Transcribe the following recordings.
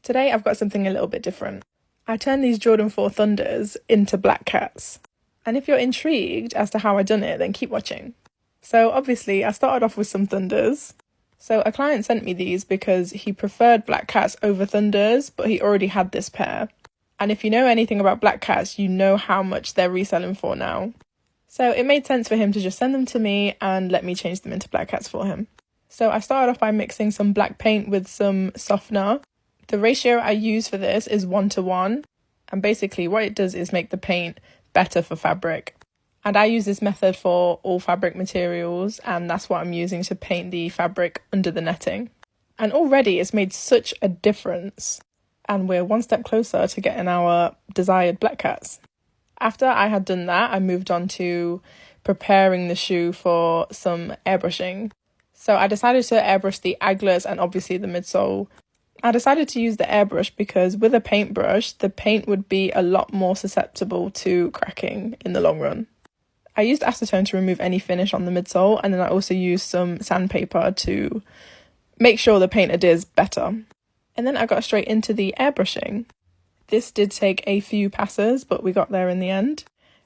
Today I've got something a little bit different. I turned these Jordan 4 Thunders into black cats. And if you're intrigued as to how I done it, then keep watching. So obviously I started off with some Thunders. So a client sent me these because he preferred black cats over Thunders, but he already had this pair. And if you know anything about black cats, you know how much they're reselling for now. So it made sense for him to just send them to me and let me change them into black cats for him. So I started off by mixing some black paint with some softener. The ratio I use for this is 1:1. And basically what it does is make the paint better for fabric. And I use this method for all fabric materials, and that's what I'm using to paint the fabric under the netting. And already it's made such a difference. And we're one step closer to getting our desired black cats. After I had done that, I moved on to preparing the shoe for some airbrushing. So I decided to airbrush the aglets and obviously the midsole. I decided to use the airbrush because with a paintbrush, the paint would be a lot more susceptible to cracking in the long run. I used acetone to remove any finish on the midsole, and then I also used some sandpaper to make sure the paint adheres better. And then I got straight into the airbrushing. This did take a few passes, but we got there in the end.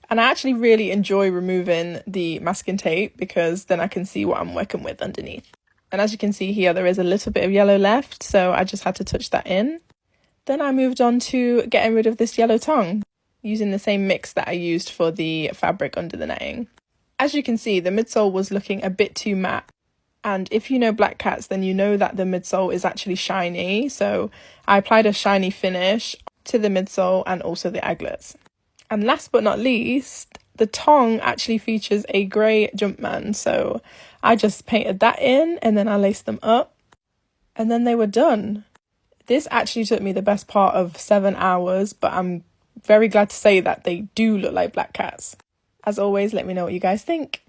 And I actually really enjoy removing the masking tape because then I can see what I'm working with underneath. And as you can see here, there is a little bit of yellow left, so I just had to touch that in. Then I moved on to getting rid of this yellow tongue, using the same mix that I used for the fabric under the netting. As you can see, the midsole was looking a bit too matte. And if you know black cats, then you know that the midsole is actually shiny. So I applied a shiny finish to the midsole and also the aglets. And last but not least, the tongue actually features a grey Jumpman. So I just painted that in and then I laced them up and then they were done. This actually took me the best part of 7 hours, but I'm very glad to say that they do look like black cats. As always, let me know what you guys think.